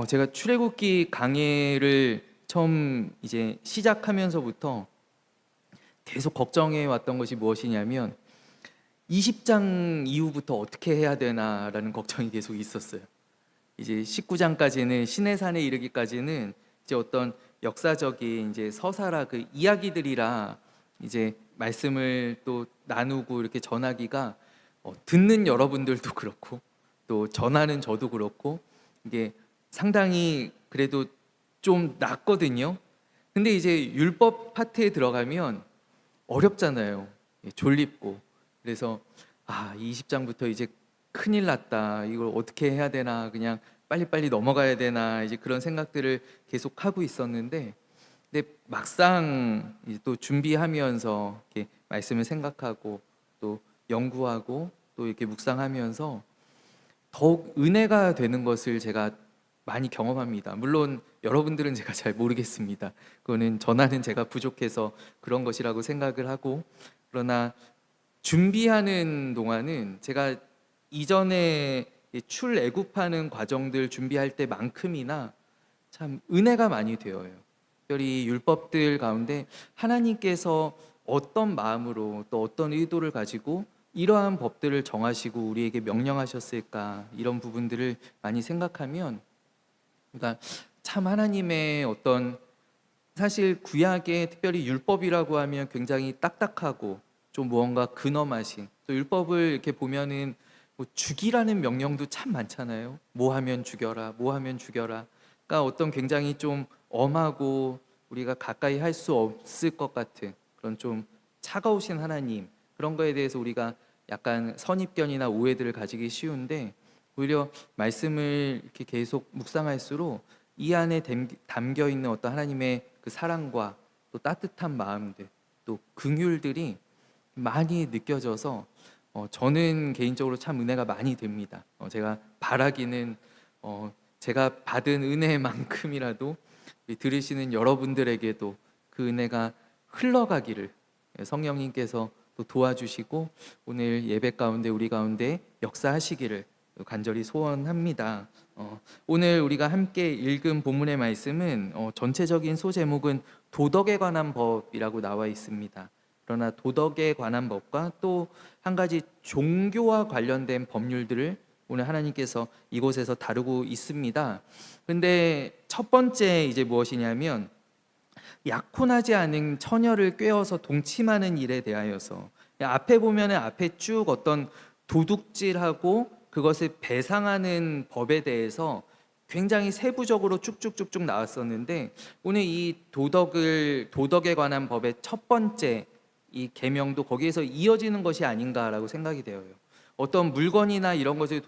제가 출애굽기 강해를 처음 이제 시작하면서부터 계속 걱정해 왔던 것이 무엇이냐면 20장 이후부터 어떻게 해야 되나라는 걱정이 계속 있었어요. 이제 19장까지는 시내산에 이르기까지는 이제 어떤 역사적인 이제 서사라 그 이야기들이라 이제 말씀을 또 나누고 이렇게 전하기가 듣는 여러분들도 그렇고 또 전하는 저도 그렇고 이게 상당히 그래도 좀 낫거든요. 근데 이제 율법 파트에 들어가면 어렵잖아요. 졸립고. 그래서 20장부터 이제 큰일 났다. 이걸 어떻게 해야 되나? 그냥 빨리빨리 넘어가야 되나? 이제 그런 생각들을 계속 하고 있었는데, 근데 막상 이제 또 준비하면서 이렇게 말씀을 생각하고 또 연구하고 또 이렇게 묵상하면서 더욱 은혜가 되는 것을 제가 많이 경험합니다. 물론 여러분들은 제가 잘 모르겠습니다. 그거는 전하는 제가 부족해서 그런 것이라고 생각을 하고, 그러나 준비하는 동안은 제가 이전에 출애굽하는 과정들 준비할 때만큼이나 참 은혜가 많이 되어요. 특별히 율법들 가운데 하나님께서 어떤 마음으로 또 어떤 의도를 가지고 이러한 법들을 정하시고 우리에게 명령하셨을까, 이런 부분들을 많이 생각하면, 그러니까 참 하나님의 어떤, 사실 구약에 특별히 율법이라고 하면 굉장히 딱딱하고 좀 무언가 근엄하신, 또 율법을 이렇게 보면은 뭐 죽이라는 명령도 참 많잖아요. 뭐 하면 죽여라, 뭐 하면 죽여라. 그러니까 어떤 굉장히 좀 엄하고 우리가 가까이 할 수 없을 것 같은 그런 좀 차가우신 하나님, 그런 거에 대해서 우리가 약간 선입견이나 오해들을 가지기 쉬운데, 오히려 말씀을 이렇게 계속 묵상할수록 이 안에 담겨 있는 어떤 하나님의 그 사랑과 또 따뜻한 마음들, 또 긍휼들이 많이 느껴져서 저는 개인적으로 참 은혜가 많이 됩니다. 제가 바라기는 제가 받은 은혜만큼이라도 들으시는 여러분들에게도 그 은혜가 흘러가기를 성령님께서 또 도와주시고 오늘 예배 가운데 우리 가운데 역사하시기를 간절히 소원합니다. 오늘 우리가 함께 읽은 본문의 말씀은 전체적인 소제목은 도덕에 관한 법이라고 나와 있습니다. 그러나 도덕에 관한 법과 또 한 가지 종교와 관련된 법률들을 오늘 하나님께서 이곳에서 다루고 있습니다. 근데 첫 번째 이제 무엇이냐면 약혼하지 않은 처녀를 꿰어서 동침하는 일에 대하여서, 앞에 보면은 앞에 쭉 어떤 도둑질하고 그것을 배상하는 법에 대해서 굉장히 세부적으로 쭉쭉쭉쭉 나왔었는데, 오늘 이 도덕에 관한 법의 첫 번째 이 계명도 거기에서 이어지는 것이 아닌가라고 생각이 되어요. 어떤 물건이나 이런 것을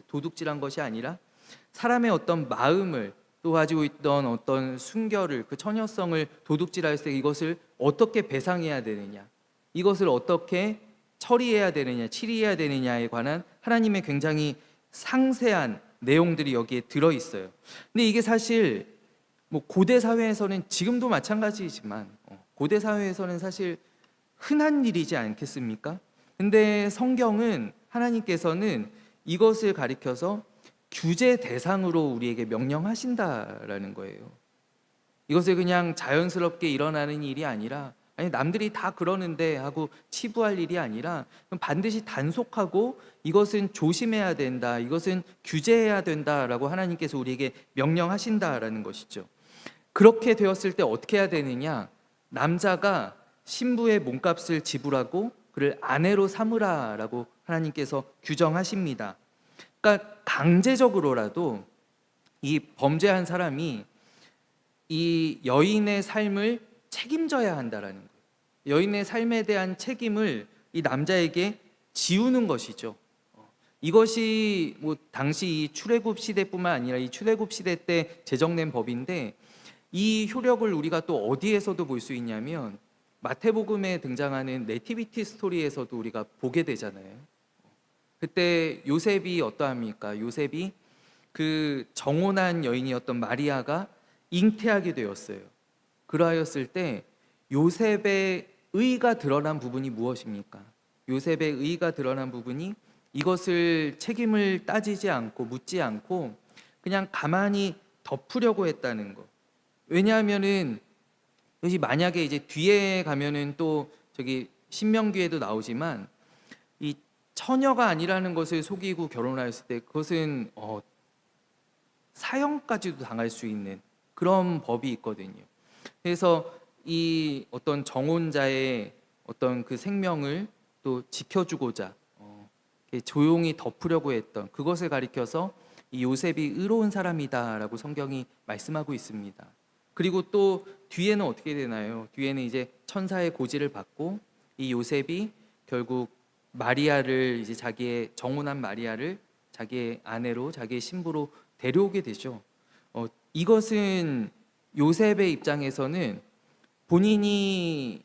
도둑질한 것이 아니라 사람의 어떤 마음을 또 가지고 있던 어떤 순결을, 그 처녀성을 도둑질할 때 이것을 어떻게 배상해야 되느냐, 이것을 어떻게 처리해야 되느냐, 치리해야 되느냐에 관한 하나님의 굉장히 상세한 내용들이 여기에 들어 있어요. 근데 이게 사실 뭐 고대 사회에서는, 지금도 마찬가지지만 고대 사회에서는 사실 흔한 일이지 않겠습니까? 근데 성경은, 하나님께서는 이것을 가리켜서 규제 대상으로 우리에게 명령하신다라는 거예요. 이것을 그냥 자연스럽게 일어나는 일이 아니라, 아니 남들이 다 그러는데 하고 치부할 일이 아니라 반드시 단속하고 이것은 조심해야 된다, 이것은 규제해야 된다라고 하나님께서 우리에게 명령하신다라는 것이죠. 그렇게 되었을 때 어떻게 해야 되느냐? 남자가 신부의 몸값을 지불하고 그를 아내로 삼으라라고 하나님께서 규정하십니다. 그러니까 강제적으로라도 이 범죄한 사람이 이 여인의 삶을 책임져야 한다라는 거예요. 여인의 삶에 대한 책임을 이 남자에게 지우는 것이죠. 이것이 뭐 당시 이 출애굽 시대뿐만 아니라 이 출애굽 시대 때 제정된 법인데, 이 효력을 우리가 또 어디에서도 볼 수 있냐면 마태복음에 등장하는 네티비티 스토리에서도 우리가 보게 되잖아요. 그때 요셉이 어떠합니까? 요셉이 그 정혼한 여인이었던 마리아가 잉태하게 되었어요. 그러하였을 때 요셉의 의가 드러난 부분이 무엇입니까? 요셉의 의가 드러난 부분이 이것을 책임을 따지지 않고 묻지 않고 그냥 가만히 덮으려고 했다는 거. 왜냐하면은 이것이 만약에 이제 뒤에 가면은 또 저기 신명기에도 나오지만 이 처녀가 아니라는 것을 속이고 결혼하였을 때 그것은 사형까지도 당할 수 있는 그런 법이 있거든요. 그래서 이 어떤 정혼자의 어떤 그 생명을 또 지켜주고자 이렇게 조용히 덮으려고 했던 그것을 가리켜서 이 요셉이 의로운 사람이다라고 성경이 말씀하고 있습니다. 그리고 또 뒤에는 어떻게 되나요? 뒤에는 이제 천사의 고지를 받고 이 요셉이 결국 마리아를 이제 자기의 정혼한 마리아를 자기의 아내로 자기의 신부로 데려오게 되죠. 이것은 요셉의 입장에서는 본인이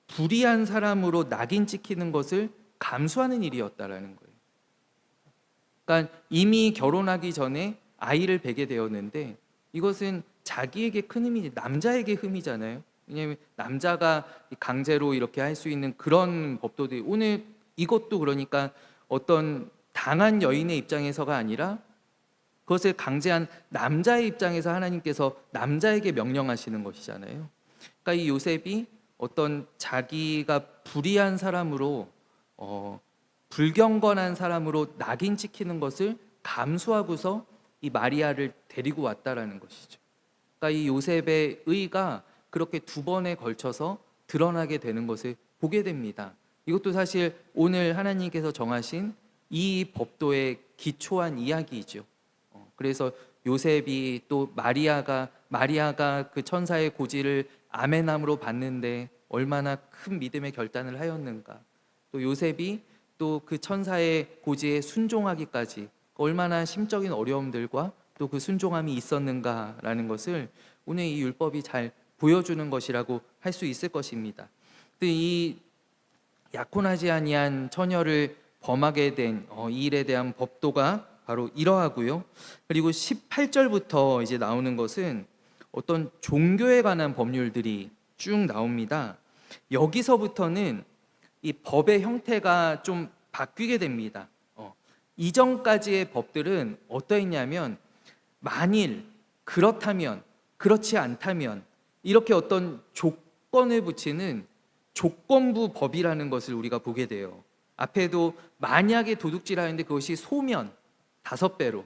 불의한 사람으로 낙인 찍히는 것을 감수하는 일이었다라는 거예요. 그러니까 이미 결혼하기 전에 아이를 베게 되었는데 이것은 자기에게 큰 흠이지 남자에게 흠이잖아요. 왜냐하면 남자가 강제로 이렇게 할 수 있는 그런 법도 오늘 이것도 그러니까 어떤 당한 여인의 입장에서가 아니라 그것을 강제한 남자의 입장에서 하나님께서 남자에게 명령하시는 것이잖아요. 그러니까 이 요셉이 어떤 자기가 불의한 사람으로 불경건한 사람으로 낙인 찍히는 것을 감수하고서 이 마리아를 데리고 왔다라는 것이죠. 그러니까 이 요셉의 의가 그렇게 두 번에 걸쳐서 드러나게 되는 것을 보게 됩니다. 이것도 사실 오늘 하나님께서 정하신 이 법도의 기초한 이야기이죠. 그래서 요셉이 또 마리아가 그 천사의 고지를 아멘함으로 받는데 얼마나 큰 믿음의 결단을 하였는가. 또 요셉이 또 그 천사의 고지에 순종하기까지 얼마나 심적인 어려움들과 또 그 순종함이 있었는가라는 것을 오늘 이 율법이 잘 보여주는 것이라고 할 수 있을 것입니다. 이 약혼하지 아니한 처녀를 범하게 된 이 일에 대한 법도가 바로 이러하고요. 그리고 18절부터 이제 나오는 것은 어떤 종교에 관한 법률들이 쭉 나옵니다. 여기서부터는 이 법의 형태가 좀 바뀌게 됩니다. 이전까지의 법들은 어떠했냐면 만일 그렇다면 그렇지 않다면 이렇게 어떤 조건을 붙이는 조건부 법이라는 것을 우리가 보게 돼요. 앞에도 만약에 도둑질하는데 그것이 소면 5배로,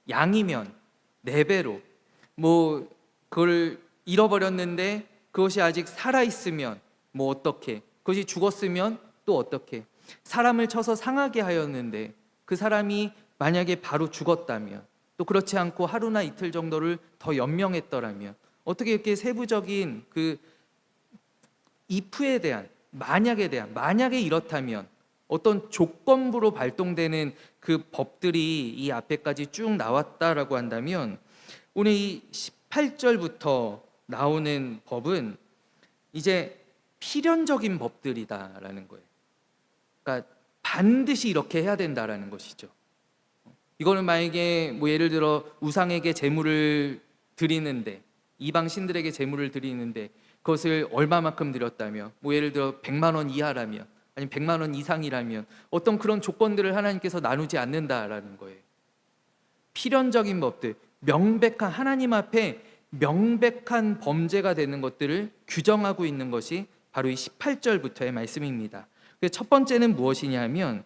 양이면 4배로, 뭐 그걸 잃어버렸는데 그것이 아직 살아 있으면 뭐 어떻게, 그것이 죽었으면 또 어떻게, 사람을 쳐서 상하게 하였는데 그 사람이 만약에 바로 죽었다면, 또 그렇지 않고 하루나 이틀 정도를 더 연명했더라면, 어떻게 이렇게 세부적인 그 if에 대한, 만약에 대한, 만약에 이렇다면 어떤 조건부로 발동되는 그 법들이 이 앞에까지 쭉 나왔다라고 한다면 오늘 이 18절부터 나오는 법은 이제 필연적인 법들이다라는 거예요. 그러니까 반드시 이렇게 해야 된다라는 것이죠. 이거는 만약에 뭐 예를 들어 우상에게 제물을 드리는데, 이방 신들에게 제물을 드리는데 그것을 얼마만큼 드렸다며, 뭐 예를 들어 100만 원 이하라면, 아니면 100만 원 이상이라면 어떤 그런 조건들을 하나님께서 나누지 않는다라는 거예요. 필연적인 법들, 명백한, 하나님 앞에 명백한 범죄가 되는 것들을 규정하고 있는 것이 바로 이 18절부터의 말씀입니다. 첫 번째는 무엇이냐면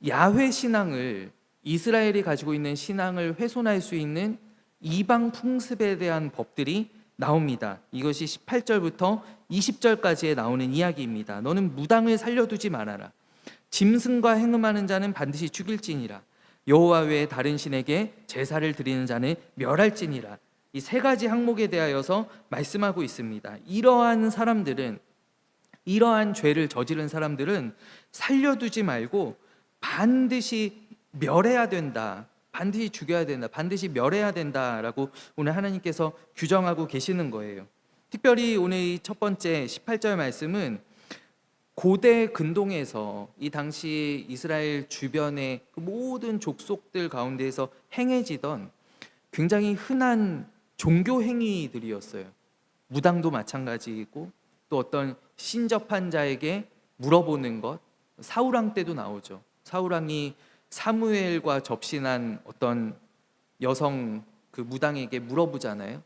야훼 신앙을, 이스라엘이 가지고 있는 신앙을 훼손할 수 있는 이방 풍습에 대한 법들이 나옵니다. 이것이 18절부터 20절까지에 나오는 이야기입니다. 너는 무당을 살려두지 말아라. 짐승과 행음하는 자는 반드시 죽일지니라. 여호와 외에 다른 신에게 제사를 드리는 자는 멸할지니라. 이 세 가지 항목에 대하여서 말씀하고 있습니다. 이러한 사람들은, 이러한 죄를 저지른 사람들은 살려두지 말고 반드시 멸해야 된다, 반드시 죽여야 된다, 반드시 멸해야 된다라고 오늘 하나님께서 규정하고 계시는 거예요. 특별히 오늘 이 첫 번째 18절 말씀은 고대 근동에서 이 당시 이스라엘 주변의 그 모든 족속들 가운데에서 행해지던 굉장히 흔한 종교 행위들이었어요. 무당도 마찬가지이고, 또 어떤 신접한 자에게 물어보는 것, 사울왕 때도 나오죠. 사울왕이 사무엘과 접신한 어떤 여성 그 무당에게 물어보잖아요.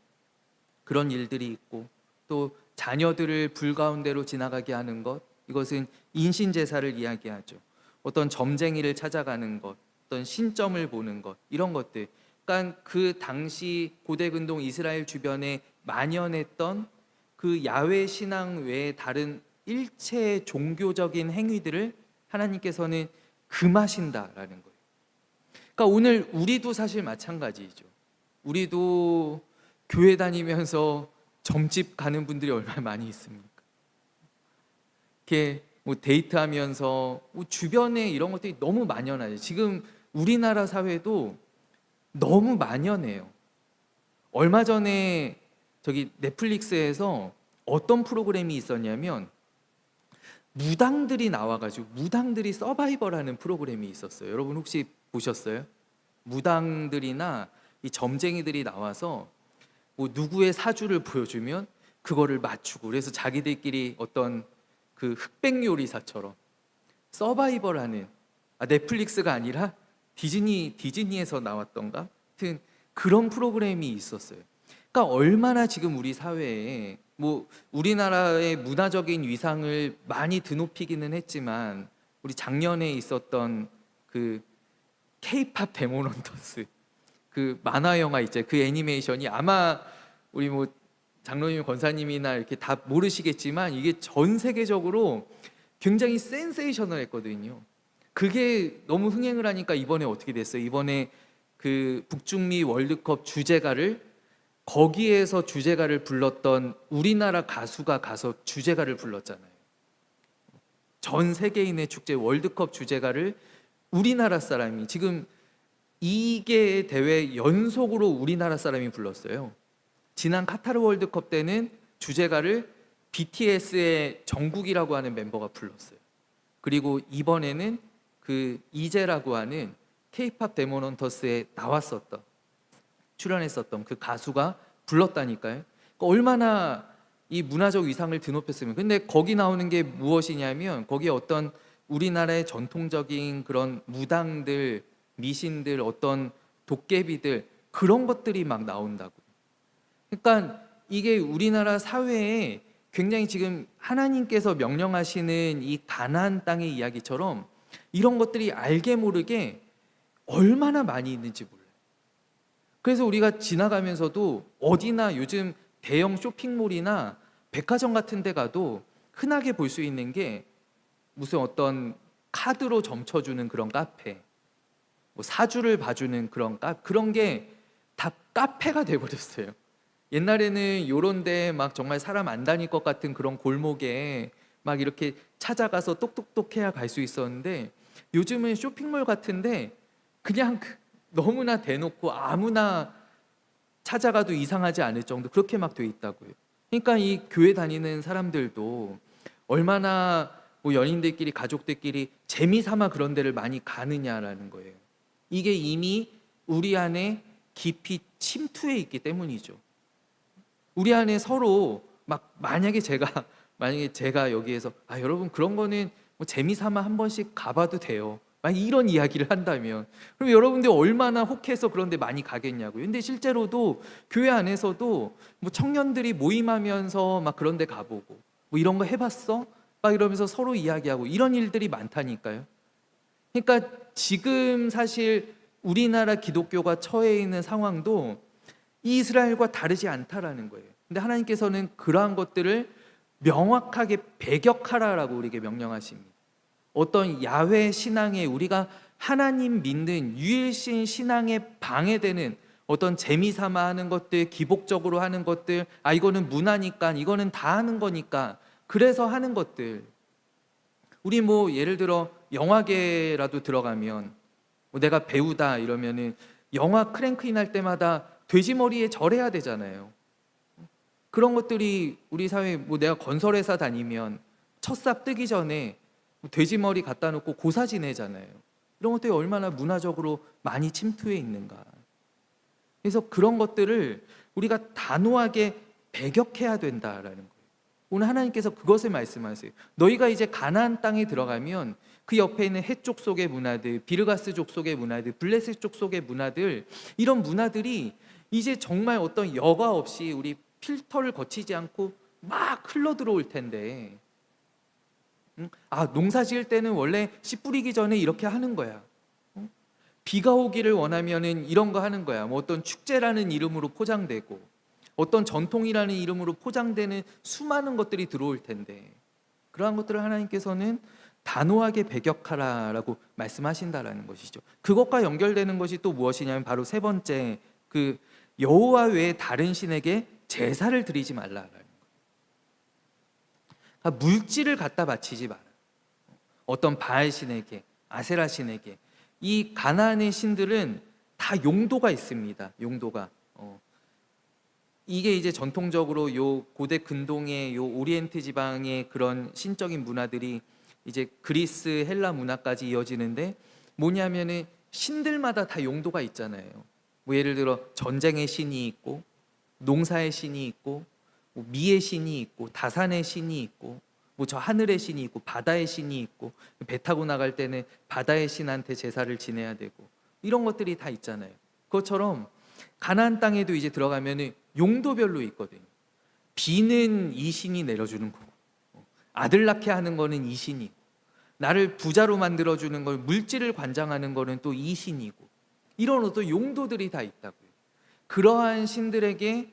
그런 일들이 있고, 또 자녀들을 불 가운데로 지나가게 하는 것, 이것은 인신제사를 이야기하죠. 어떤 점쟁이를 찾아가는 것, 어떤 신점을 보는 것, 이런 것들. 그러니까 그 당시 고대 근동 이스라엘 주변에 만연했던 그 야훼 신앙 외에 다른 일체의 종교적인 행위들을 하나님께서는 금하신다라는 거예요. 그러니까 오늘 우리도 사실 마찬가지죠. 우리도 교회 다니면서 점집 가는 분들이 얼마나 많이 있습니까? 이렇게 뭐 데이트하면서 뭐 주변에 이런 것들이 너무 만연하죠. 지금 우리나라 사회도 너무 만연해요. 얼마 전에 저기 넷플릭스에서 어떤 프로그램이 있었냐면 무당들이 나와가지고 무당들이 서바이벌하는 프로그램이 있었어요. 여러분 혹시 보셨어요? 무당들이나 이 점쟁이들이 나와서 뭐 누구의 사주를 보여주면 그거를 맞추고, 그래서 자기들끼리 어떤 그 흑백 요리사처럼 서바이벌하는, 넷플릭스가 아니라 디즈니에서 나왔던가, 하여튼 그런 프로그램이 있었어요. 그러니까 얼마나 지금 우리 사회에 뭐 우리나라의 문화적인 위상을 많이 드높이기는 했지만, 우리 작년에 있었던 그 K-팝 데몬 헌터스, 그 만화 영화 있죠. 그 애니메이션이 아마 우리 뭐 장로님, 권사님이나 이렇게 다 모르시겠지만 이게 전 세계적으로 굉장히 센세이셔널했거든요. 그게 너무 흥행을 하니까 이번에 어떻게 됐어요? 이번에 그 북중미 월드컵 주제가를, 거기에서 주제가를 불렀던 우리나라 가수가 가서 주제가를 불렀잖아요. 전 세계인의 축제 월드컵 주제가를 우리나라 사람이, 지금 2개 대회 연속으로 우리나라 사람이 불렀어요. 지난 카타르 월드컵 때는 주제가를 BTS의 정국이라고 하는 멤버가 불렀어요. 그리고 이번에는 그 이재라고 하는 K-팝 데몬 헌터스에 나왔었던, 출연했었던 그 가수가 불렀다니까요. 그러니까 얼마나 이 문화적 위상을 드높였으면. 근데 거기 나오는 게 무엇이냐면, 거기에 어떤 우리나라의 전통적인 그런 무당들, 미신들, 어떤 도깨비들, 그런 것들이 막 나온다고. 그러니까 이게 우리나라 사회에 굉장히 지금 하나님께서 명령하시는 이 가나안 땅의 이야기처럼 이런 것들이 알게 모르게 얼마나 많이 있는지 몰라요. 그래서 우리가 지나가면서도 어디나 요즘 대형 쇼핑몰이나 백화점 같은 데 가도 흔하게 볼 수 있는 게 무슨 어떤 카드로 점쳐주는 그런 카페, 뭐 사주를 봐주는 그런 게 다 카페가 돼버렸어요. 옛날에는 요런 데 막 정말 사람 안 다닐 것 같은 그런 골목에 막 이렇게 찾아가서 똑똑똑 해야 갈 수 있었는데, 요즘은 쇼핑몰 같은데 그냥 너무나 대놓고 아무나 찾아가도 이상하지 않을 정도, 그렇게 막 돼 있다고요. 그러니까 이 교회 다니는 사람들도 얼마나 뭐 연인들끼리, 가족들끼리 재미삼아 그런 데를 많이 가느냐라는 거예요. 이게 이미 우리 안에 깊이 침투해 있기 때문이죠. 우리 안에 서로 막 만약에 제가 여기에서 여러분 그런 거는 뭐 재미삼아 한 번씩 가봐도 돼요, 막 이런 이야기를 한다면, 그럼 여러분들 얼마나 혹해서 그런 데 많이 가겠냐고요. 근데 실제로도 교회 안에서도 뭐 청년들이 모임하면서 막 그런 데 가보고, 뭐 이런 거 해봤어? 막 이러면서 서로 이야기하고, 이런 일들이 많다니까요. 그러니까 지금 사실 우리나라 기독교가 처해 있는 상황도 이스라엘과 다르지 않다라는 거예요. 근데 하나님께서는 그러한 것들을 명확하게 배격하라라고 우리에게 명령하십니다. 어떤 야훼 신앙에, 우리가 하나님 믿는 유일신 신앙에 방해되는 어떤 재미삼아 하는 것들, 기복적으로 하는 것들, 이거는 문화니까, 이거는 다 하는 거니까 그래서 하는 것들, 우리 뭐 예를 들어 영화계라도 들어가면 뭐 내가 배우다 이러면은 영화 크랭크인 할 때마다 돼지 머리에 절해야 되잖아요. 그런 것들이 우리 사회에, 뭐 내가 건설회사 다니면 첫삽 뜨기 전에 돼지 머리 갖다 놓고 고사 지내잖아요. 이런 것들이 얼마나 문화적으로 많이 침투해 있는가. 그래서 그런 것들을 우리가 단호하게 배격해야 된다라는 거예요. 오늘 하나님께서 그것을 말씀하세요. 너희가 이제 가나안 땅에 들어가면 그 옆에 있는 해족 속의 문화들, 비르가스 족속의 문화들, 블레셋 족속의 문화들, 이런 문화들이 이제 정말 어떤 여과 없이 우리 필터를 거치지 않고 막 흘러 들어올 텐데, 농사 지을 때는 원래 씨 뿌리기 전에 이렇게 하는 거야. 비가 오기를 원하면은 이런 거 하는 거야. 뭐 어떤 축제라는 이름으로 포장되고 어떤 전통이라는 이름으로 포장되는 수많은 것들이 들어올 텐데, 그러한 것들을 하나님께서는 단호하게 배격하라라고 말씀하신다라는 것이죠. 그것과 연결되는 것이 또 무엇이냐면 바로 세 번째, 그 여호와 외에 다른 신에게 제사를 드리지 말라라는 거예요. 그러니까 물질을 갖다 바치지 마라. 어떤 바알 신에게, 아세라 신에게. 이 가나안의 신들은 다 용도가 있습니다. 용도가. 이게 이제 전통적으로 요 고대 근동의 요 오리엔트 지방의 그런 신적인 문화들이 이제 그리스, 헬라 문화까지 이어지는데, 뭐냐면은 신들마다 다 용도가 있잖아요. 뭐 예를 들어 전쟁의 신이 있고, 농사의 신이 있고, 뭐 미의 신이 있고, 다산의 신이 있고, 뭐 저 하늘의 신이 있고, 바다의 신이 있고, 배 타고 나갈 때는 바다의 신한테 제사를 지내야 되고, 이런 것들이 다 있잖아요. 그것처럼 가나안 땅에도 이제 들어가면은 용도별로 있거든요. 비는 이 신이 내려주는 거고, 아들 낳게 하는 거는 이 신이고, 나를 부자로 만들어주는 걸, 물질을 관장하는 거는 또 이 신이고, 이런 어떤 용도들이 다 있다고요. 그러한 신들에게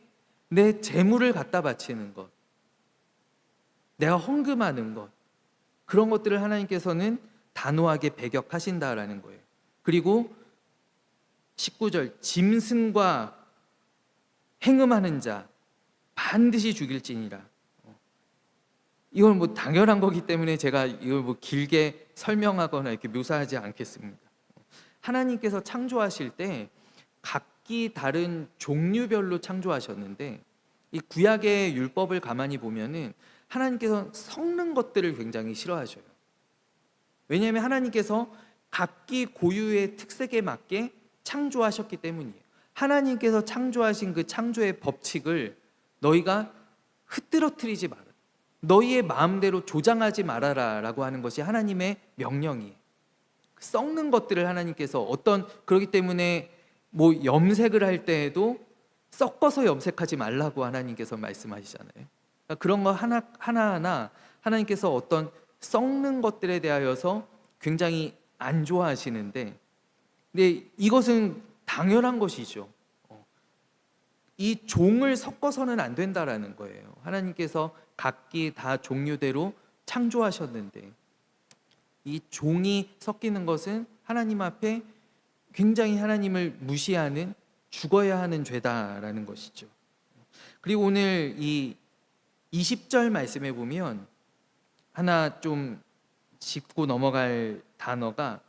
내 재물을 갖다 바치는 것, 내가 헌금하는 것, 그런 것들을 하나님께서는 단호하게 배격하신다라는 거예요. 그리고 19절, 짐승과 행음하는 자 반드시 죽일지니라. 이건 뭐 당연한 거기 때문에 제가 이걸 뭐 길게 설명하거나 이렇게 묘사하지 않겠습니다. 하나님께서 창조하실 때 각기 다른 종류별로 창조하셨는데, 이 구약의 율법을 가만히 보면은 하나님께서 섞는 것들을 굉장히 싫어하셔요. 왜냐하면 하나님께서 각기 고유의 특색에 맞게 창조하셨기 때문이에요. 하나님께서 창조하신 그 창조의 법칙을 너희가 흐트러뜨리지 마라, 너희의 마음대로 조장하지 말아라 라고 하는 것이 하나님의 명령이에요. 썩는 것들을 하나님께서 그렇기 때문에 뭐 염색을 할 때에도 섞어서 염색하지 말라고 하나님께서 말씀하시잖아요. 그러니까 그런 거 하나하나 하나님께서 어떤 썩는 것들에 대하여서 굉장히 안 좋아하시는데, 근데 이것은 당연한 것이죠. 이 종을 섞어서는 안 된다라는 거예요. 하나님께서 각기 다 종류대로 창조하셨는데, 이 종이 섞이는 것은 하나님 앞에 굉장히 하나님을 무시하는, 죽어야 하는 죄다라는 것이죠. 그리고 오늘 이 20절 말씀에 보면 하나 좀 짚고 넘어갈 단어가,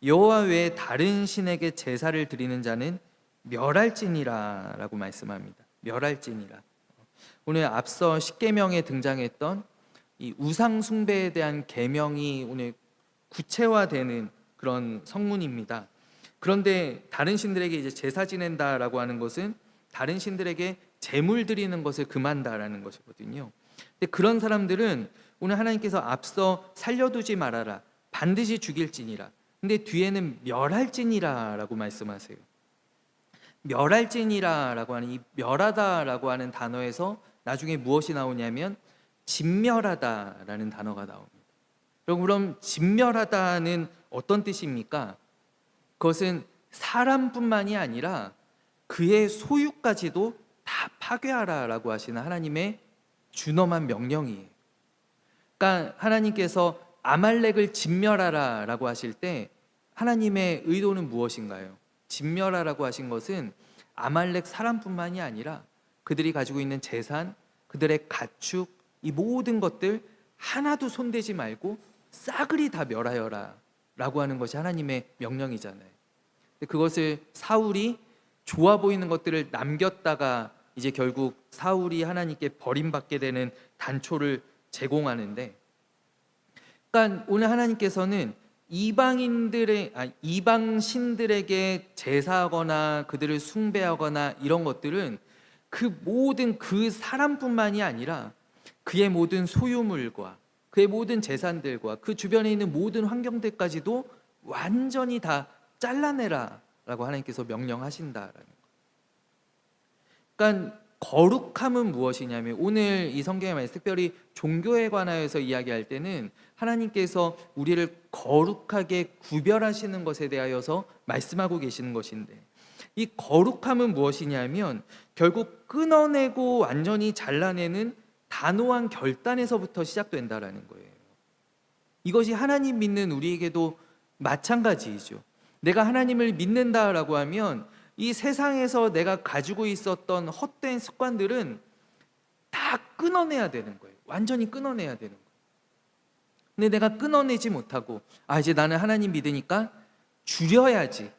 여호와 외에 다른 신에게 제사를 드리는 자는 멸할지니라 라고 말씀합니다. 멸할지니라. 오늘 앞서 십계명에 등장했던 이 우상 숭배에 대한 계명이 오늘 구체화되는 그런 성문입니다. 그런데 다른 신들에게 이제 제사 지낸다라고 하는 것은 다른 신들에게 제물 드리는 것을 금한다라는 것이거든요. 근데 그런 사람들은 오늘 하나님께서 앞서 살려두지 말아라, 반드시 죽일지니라, 근데 뒤에는 멸할지니라라고 말씀하세요. 멸할지니라라고 하는 이 멸하다라고 하는 단어에서 나중에 무엇이 나오냐면 진멸하다라는 단어가 나옵니다. 그럼 진멸하다는 어떤 뜻입니까? 그것은 사람뿐만이 아니라 그의 소유까지도 다 파괴하라라고 하시는 하나님의 준엄한 명령이에요. 그러니까 하나님께서 아말렉을 진멸하라라고 하실 때 하나님의 의도는 무엇인가요? 진멸하라고 하신 것은 아말렉 사람뿐만이 아니라 그들이 가지고 있는 재산, 그들의 가축, 이 모든 것들 하나도 손대지 말고 싸그리 다 멸하여라 라고 하는 것이 하나님의 명령이잖아요. 그것을 사울이 좋아 보이는 것들을 남겼다가 이제 결국 사울이 하나님께 버림받게 되는 단초를 제공하는데, 그러니까 오늘 하나님께서는 이방 신들에게 제사하거나 그들을 숭배하거나 이런 것들은 그 모든 그 사람뿐만이 아니라 그의 모든 소유물과 그의 모든 재산들과 그 주변에 있는 모든 환경들까지도 완전히 다 잘라내라라고 하나님께서 명령하신다라는 거예요. 그러니까 거룩함은 무엇이냐면, 오늘 이 성경의 말씀, 특별히 종교에 관하여서 이야기할 때는 하나님께서 우리를 거룩하게 구별하시는 것에 대하여서 말씀하고 계시는 것인데, 이 거룩함은 무엇이냐면 결국 끊어내고 완전히 잘라내는 단호한 결단에서부터 시작된다라는 거예요. 이것이 하나님 믿는 우리에게도 마찬가지이죠. 내가 하나님을 믿는다라고 하면 이 세상에서 내가 가지고 있었던 헛된 습관들은 다 끊어내야 되는 거예요. 완전히 끊어내야 되는 거예요. 근데 내가 끊어내지 못하고, 이제 나는 하나님 믿으니까 줄여야지.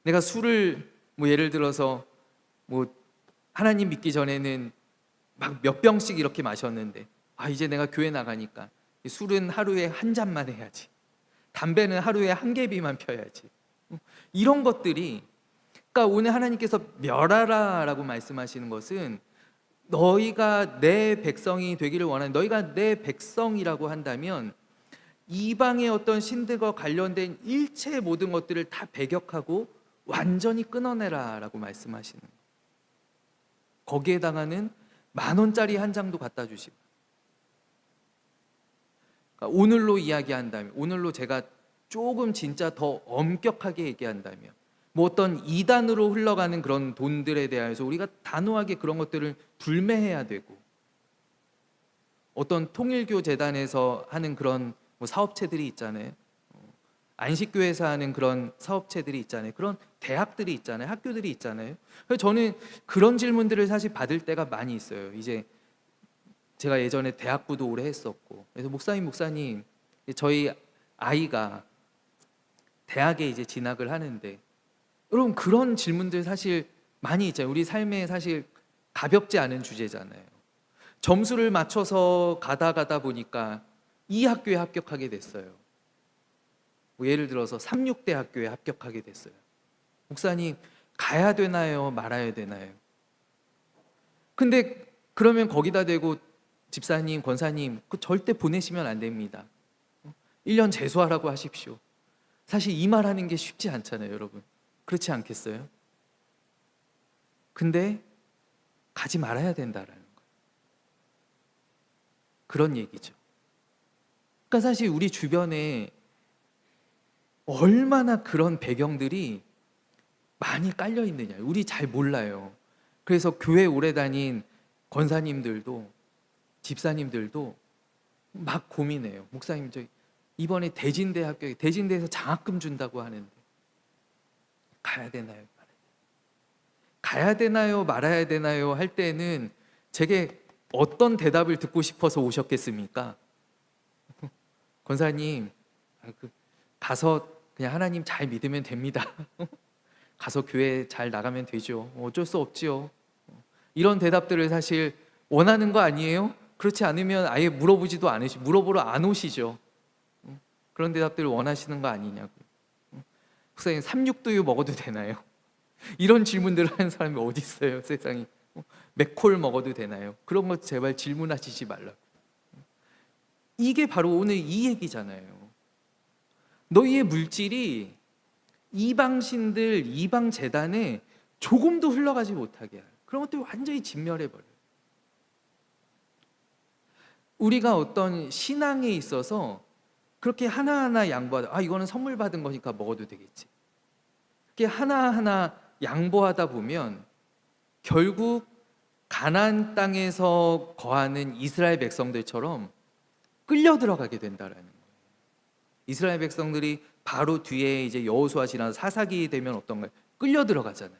내가 술을 예를 들어서 하나님 믿기 전에는 막 몇 병씩 이렇게 마셨는데, 이제 내가 교회 나가니까 술은 하루에 한 잔만 해야지, 담배는 하루에 한 개비만 펴야지. 이런 것들이, 그러니까 오늘 하나님께서 멸하라라고 말씀하시는 것은, 너희가 내 백성이 되기를 원하는, 너희가 내 백성이라고 한다면 이방의 어떤 신들과 관련된 일체 모든 것들을 다 배격하고 완전히 끊어내라라고 말씀하시는 거예요. 거기에 해당하는 10,000원짜리 한 장도 갖다 주시고, 그러니까 오늘로 이야기한다면, 오늘로 제가 조금 진짜 더 엄격하게 얘기한다면, 어떤 이단으로 흘러가는 그런 돈들에 대해서 우리가 단호하게 그런 것들을 불매해야 되고, 어떤 통일교 재단에서 하는 그런 사업체들이 있잖아요. 안식교에서 하는 그런 사업체들이 있잖아요. 그런 대학들이 있잖아요. 학교들이 있잖아요. 그래서 저는 그런 질문들을 사실 받을 때가 많이 있어요. 이제 제가 예전에 대학부도 오래 했었고, 그래서 목사님, 저희 아이가 대학에 이제 진학을 하는데, 여러분 그런 질문들 사실 많이 있잖아요. 우리 삶에 사실 가볍지 않은 주제잖아요. 점수를 맞춰서 가다 보니까 이 학교에 합격하게 됐어요. 예를 들어서 삼육대학교에 합격하게 됐어요. 목사님, 가야 되나요? 말아야 되나요? 근데 그러면 거기다 대고 집사님, 권사님, 절대 보내시면 안 됩니다. 1년 재수하라고 하십시오. 사실 이 말하는 게 쉽지 않잖아요, 여러분. 그렇지 않겠어요? 근데 가지 말아야 된다라는 거예요. 그런 얘기죠. 그러니까 사실 우리 주변에 얼마나 그런 배경들이 많이 깔려 있느냐, 우리 잘 몰라요. 그래서 교회 오래 다닌 권사님들도, 집사님들도 막 고민해요. 목사님, 저 이번에 대진대에서 장학금 준다고 하는데 가야 되나요? 가야 되나요? 말아야 되나요? 할 때는 제게 어떤 대답을 듣고 싶어서 오셨겠습니까? 권사님, 가서 그냥 하나님 잘 믿으면 됩니다. 가서 교회 잘 나가면 되죠. 어쩔 수 없지요. 이런 대답들을 사실 원하는 거 아니에요? 그렇지 않으면 아예 물어보러 안 오시죠. 그런 대답들을 원하시는 거 아니냐고. 목사님, 삼육두유 먹어도 되나요? 이런 질문들을 하는 사람이 어디 있어요, 세상에. 맥콜 먹어도 되나요? 그런 거 제발 질문하시지 말라고. 이게 바로 오늘 이 얘기잖아요. 너희의 물질이 이방신들, 이방 재단에 조금도 흘러가지 못하게 할 그런 것들이 완전히 진멸해버려요. 우리가 어떤 신앙에 있어서 그렇게 하나하나 양보하다, 이거는 선물 받은 거니까 먹어도 되겠지, 그렇게 하나하나 양보하다 보면 결국 가나안 땅에서 거하는 이스라엘 백성들처럼 끌려 들어가게 된다라는 거예요. 이스라엘 백성들이 바로 뒤에 이제 여호수아 지나서 사사기 되면 어떤가요? 끌려 들어가잖아요.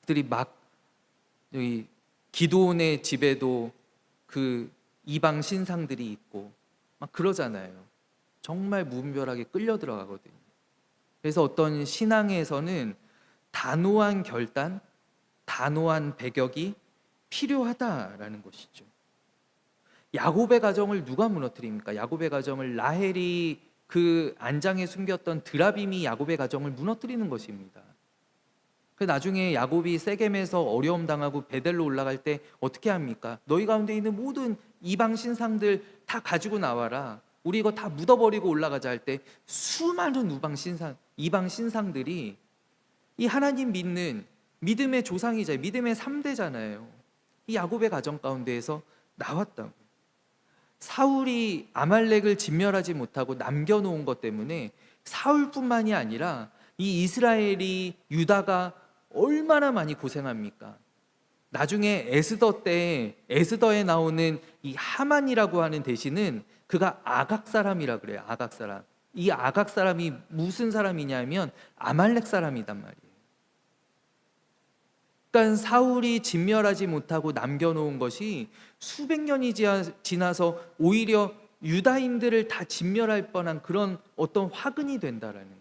그들이 막 여기 기드온의 집에도 그 이방 신상들이 있고 막 그러잖아요. 정말 무분별하게 끌려 들어가거든요. 그래서 어떤 신앙에서는 단호한 결단, 단호한 배격이 필요하다라는 것이죠. 야곱의 가정을 누가 무너뜨립니까? 야곱의 가정을 라헬이 그 안장에 숨겼던 드라빔이 야곱의 가정을 무너뜨리는 것입니다. 그 나중에 야곱이 세겜에서 어려움 당하고 베델로 올라갈 때 어떻게 합니까? 너희 가운데 있는 모든 이방 신상들 다 가지고 나와라. 우리 이거 다 묻어버리고 올라가자 할 때 수많은 이방 신상들이 이 하나님 믿는 믿음의 조상이자 믿음의 3대잖아요. 이 야곱의 가정 가운데에서 나왔다고. 사울이 아말렉을 진멸하지 못하고 남겨놓은 것 때문에 사울뿐만이 아니라 이 이스라엘이 유다가 얼마나 많이 고생합니까? 나중에 에스더에 나오는 이 하만이라고 하는 대신은 그가 아각 사람이라 그래요. 아각 사람. 이 아각 사람이 무슨 사람이냐면 아말렉 사람이단 말이에요. 그러니까 사울이 진멸하지 못하고 남겨놓은 것이 수백 년이 지나서 오히려 유다인들을 다 진멸할 뻔한 그런 어떤 화근이 된다라는 거예요.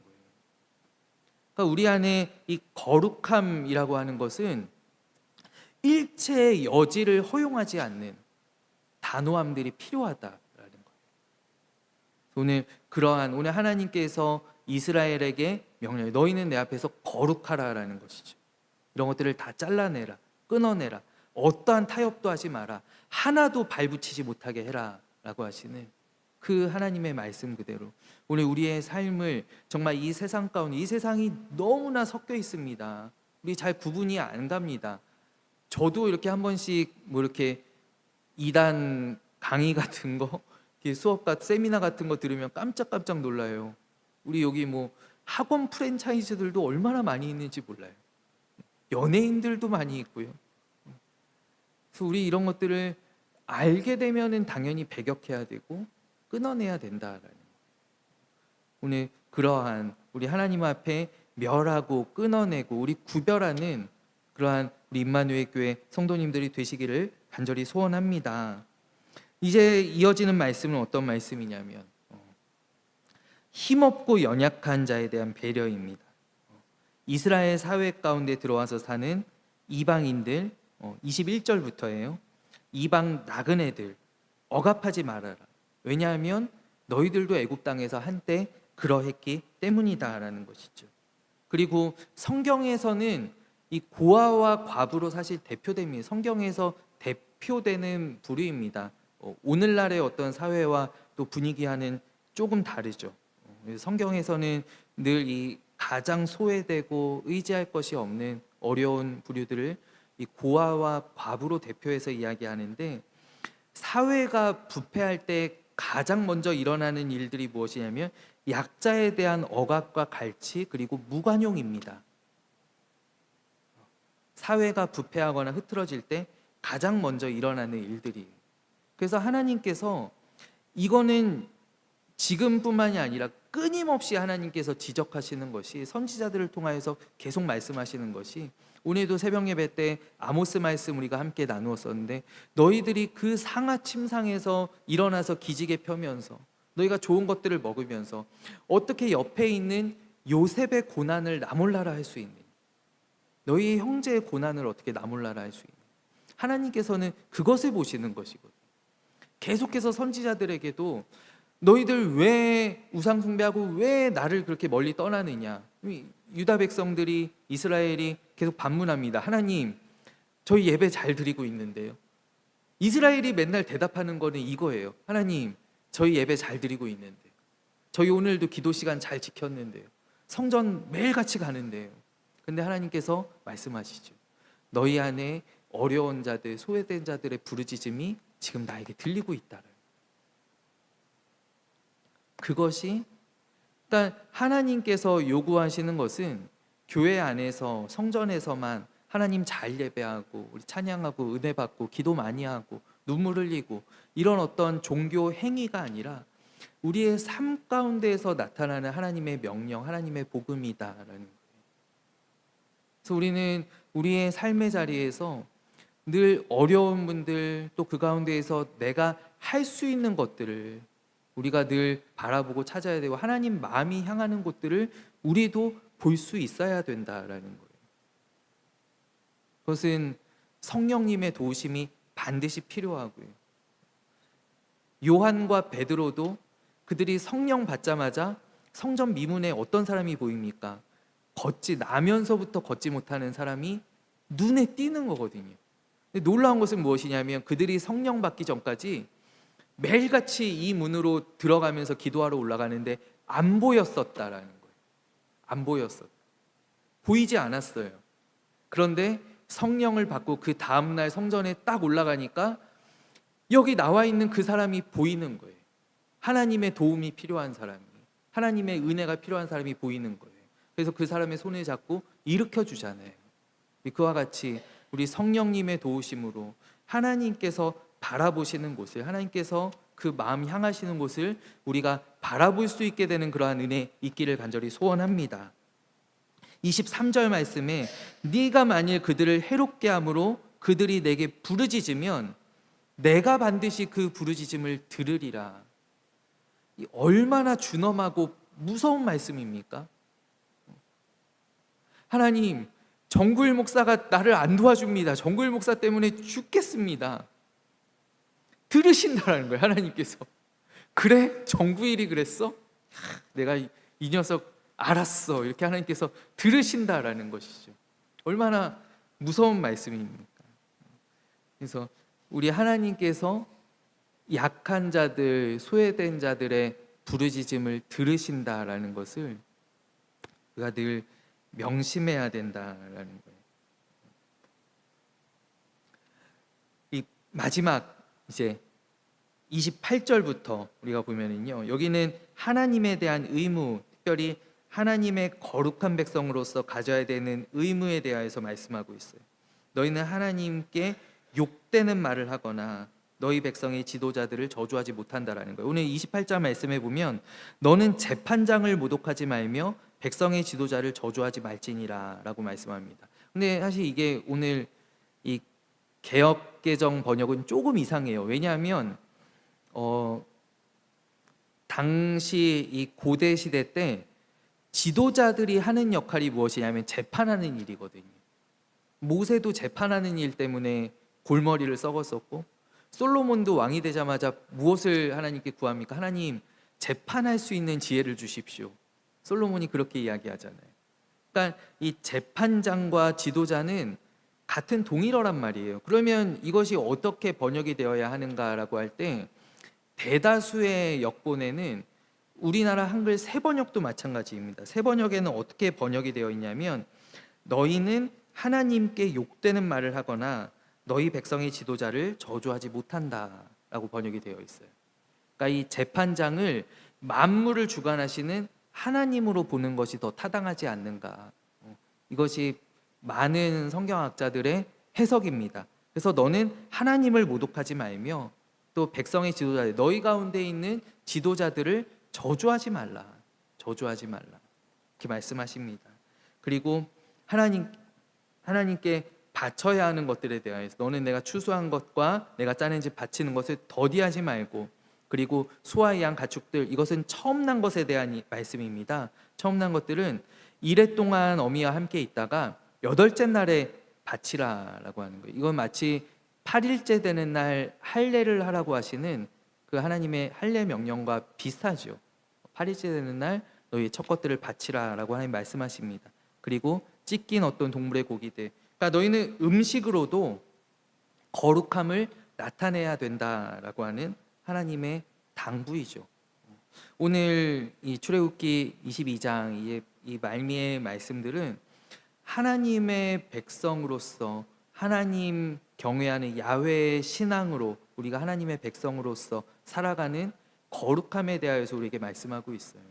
그러니까 우리 안에 이 거룩함이라고 하는 것은 일체의 여지를 허용하지 않는 단호함들이 필요하다라는 거예요. 오늘 하나님께서 이스라엘에게 명령해, 너희는 내 앞에서 거룩하라라는 것이죠. 이런 것들을 다 잘라내라, 끊어내라, 어떠한 타협도 하지 마라, 하나도 발붙이지 못하게 해라 라고 하시는 그 하나님의 말씀 그대로 오늘 우리의 삶을 정말 이 세상 가운데, 이 세상이 너무나 섞여 있습니다. 우리 잘 구분이 안 갑니다. 저도 이렇게 한 번씩 이렇게 이단 강의 같은 거, 수업 세미나 같은 거 들으면 깜짝깜짝 놀라요. 우리 여기 학원 프랜차이즈들도 얼마나 많이 있는지 몰라요. 연예인들도 많이 있고요. 그래서 우리 이런 것들을 알게 되면은 당연히 배격해야 되고 끊어내야 된다라는 거예요. 오늘 그러한 우리 하나님 앞에 멸하고 끊어내고 우리 구별하는 그러한 우리 임마누엘 교회 성도님들이 되시기를 간절히 소원합니다. 이제 이어지는 말씀은 어떤 말씀이냐면 힘없고 연약한 자에 대한 배려입니다. 이스라엘 사회 가운데 들어와서 사는 이방인들 21절부터예요. 이방 나그네들 억압하지 말아라. 왜냐하면 너희들도 애굽 땅에서 한때 그러했기 때문이다라는 것이죠. 그리고 성경에서는 이 고아와 과부로 사실 대표됩니다. 성경에서 대표되는 부류입니다. 오늘날의 어떤 사회와 또 분위기와는 조금 다르죠. 성경에서는 늘 이 가장 소외되고 의지할 것이 없는 어려운 부류들을 이 고아와 과부로 대표해서 이야기하는데, 사회가 부패할 때 가장 먼저 일어나는 일들이 무엇이냐면 약자에 대한 억압과 갈취 그리고 무관용입니다. 사회가 부패하거나 흐트러질 때 가장 먼저 일어나는 일들이. 그래서 하나님께서 이거는 지금뿐만이 아니라 끊임없이 하나님께서 지적하시는 것이, 선지자들을 통하여서 계속 말씀하시는 것이, 오늘도 새벽 예배 때 아모스 말씀 우리가 함께 나누었었는데, 너희들이 그 상하침상에서 일어나서 기지개 펴면서 너희가 좋은 것들을 먹으면서 어떻게 옆에 있는 요셉의 고난을 나 몰라라 할 수 있는, 너희 형제의 고난을 어떻게 나 몰라라 할 수 있는, 하나님께서는 그것을 보시는 것이거든요. 계속해서 선지자들에게도 너희들 왜 우상 숭배하고 왜 나를 그렇게 멀리 떠나느냐, 유다 백성들이, 이스라엘이 계속 반문합니다. 하나님, 저희 예배 잘 드리고 있는데요. 이스라엘이 맨날 대답하는 거는 이거예요. 하나님, 저희 예배 잘 드리고 있는데요. 저희 오늘도 기도 시간 잘 지켰는데요. 성전 매일같이 가는데요. 근데 하나님께서 말씀하시죠. 너희 안에 어려운 자들, 소외된 자들의 부르짖음이 지금 나에게 들리고 있다. 그것이, 그러니까 하나님께서 요구하시는 것은 교회 안에서, 성전에서만 하나님 잘 예배하고 우리 찬양하고 은혜 받고 기도 많이 하고 눈물 흘리고 이런 어떤 종교 행위가 아니라 우리의 삶 가운데에서 나타나는 하나님의 명령, 하나님의 복음이다라는 거예요. 그래서 우리는 우리의 삶의 자리에서 늘 어려운 분들, 또 그 가운데에서 내가 할 수 있는 것들을 우리가 늘 바라보고 찾아야 되고, 하나님 마음이 향하는 곳들을 우리도 볼 수 있어야 된다라는 거예요. 그것은 성령님의 도우심이 반드시 필요하고요. 요한과 베드로도 그들이 성령 받자마자 성전 미문에 어떤 사람이 보입니까? 나면서부터 걷지 못하는 사람이 눈에 띄는 거거든요. 근데 놀라운 것은 무엇이냐면 그들이 성령 받기 전까지 매일같이 이 문으로 들어가면서 기도하러 올라가는데 안 보였었다라는 거예요. 안 보였었다. 보이지 않았어요. 그런데 성령을 받고 그 다음날 성전에 딱 올라가니까 여기 나와 있는 그 사람이 보이는 거예요. 하나님의 도움이 필요한 사람이, 하나님의 은혜가 필요한 사람이 보이는 거예요. 그래서 그 사람의 손을 잡고 일으켜 주잖아요. 그와 같이 우리 성령님의 도우심으로 하나님께서 바라보시는 곳을, 하나님께서 그 마음 향하시는 곳을 우리가 바라볼 수 있게 되는 그러한 은혜 있기를 간절히 소원합니다. 23절 말씀에 네가 만일 그들을 해롭게 함으로 그들이 내게 부르짖으면 내가 반드시 그 부르짖음을 들으리라. 얼마나 준엄하고 무서운 말씀입니까? 하나님, 정구일 목사가 나를 안 도와줍니다. 정구일 목사 때문에 죽겠습니다. 들으신다라는 거예요, 하나님께서. 그래? 정구일이 그랬어? 내가 이 녀석 알았어. 이렇게 하나님께서 들으신다라는 것이죠. 얼마나 무서운 말씀입니까? 그래서 우리 하나님께서 약한 자들, 소외된 자들의 부르짖음을 들으신다라는 것을 우리가 늘 명심해야 된다라는 거예요. 이 마지막 이제 28절부터 우리가 보면은요, 여기는 하나님에 대한 의무, 특별히 하나님의 거룩한 백성으로서 가져야 되는 의무에 대하여서 말씀하고 있어요. 너희는 하나님께 욕되는 말을 하거나 너희 백성의 지도자들을 저주하지 못한다라는 거예요. 오늘 28절 말씀에 보면 너는 재판장을 모독하지 말며 백성의 지도자를 저주하지 말지니라 라고 말씀합니다. 근데 사실 이게 오늘 이 개역개정 번역은 조금 이상해요. 왜냐하면 당시 이 고대 시대 때 지도자들이 하는 역할이 무엇이냐면 재판하는 일이거든요. 모세도 재판하는 일 때문에 골머리를 썩었었고, 솔로몬도 왕이 되자마자 무엇을 하나님께 구합니까? 하나님, 재판할 수 있는 지혜를 주십시오. 솔로몬이 그렇게 이야기하잖아요. 그러니까 이 재판장과 지도자는 같은 동일어란 말이에요. 그러면 이것이 어떻게 번역이 되어야 하는가라고 할 때, 대다수의 역본에는 우리나라 한글 새번역도 마찬가지입니다. 새번역에는 어떻게 번역이 되어 있냐면 너희는 하나님께 욕되는 말을 하거나 너희 백성의 지도자를 저주하지 못한다라고 번역이 되어 있어요. 그러니까 이 재판장을 만물을 주관하시는 하나님으로 보는 것이 더 타당하지 않는가. 이것이 많은 성경학자들의 해석입니다. 그래서 너는 하나님을 모독하지 말며 또 백성의 지도자들, 너희 가운데 있는 지도자들을 저주하지 말라. 저주하지 말라. 이렇게 말씀하십니다. 그리고 하나님께 바쳐야 하는 것들에 대해서 너는 내가 추수한 것과 내가 짜낸 집 바치는 것을 더디하지 말고, 그리고 소와 양 가축들, 이것은 처음 난 것에 대한 말씀입니다. 처음 난 것들은 이래 동안 어미와 함께 있다가 여덟째 날에 바치라라고 하는 거예요. 이건 마치 8일째 되는 날 할례를 하라고 하시는 그 하나님의 할례 명령과 비슷하죠. 8일째 되는 날 너희 첫 것들을 바치라라고 하나님 말씀하십니다. 그리고 찢긴 어떤 동물의 고기들, 그러니까 너희는 음식으로도 거룩함을 나타내야 된다라고 하는 하나님의 당부이죠. 오늘 이 출애굽기 22장 이 말미의 말씀들은 하나님의 백성으로서 하나님 경외하는 야훼의 신앙으로 우리가 하나님의 백성으로서 살아가는 거룩함에 대하여서 우리에게 말씀하고 있어요.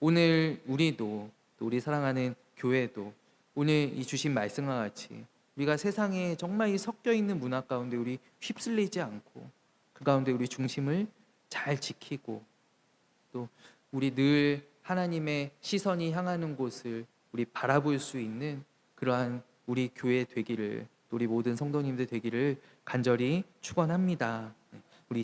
오늘 우리도, 또 우리 사랑하는 교회도 오늘 이 주신 말씀과 같이 우리가 세상에 정말 이 섞여 있는 문화 가운데 우리 휩쓸리지 않고 그 가운데 우리 중심을 잘 지키고, 또 우리 늘 하나님의 시선이 향하는 곳을 우리 바라볼 수 있는 그러한 우리 교회 되기를, 우리 모든 성도님들 되기를 간절히 축원합니다.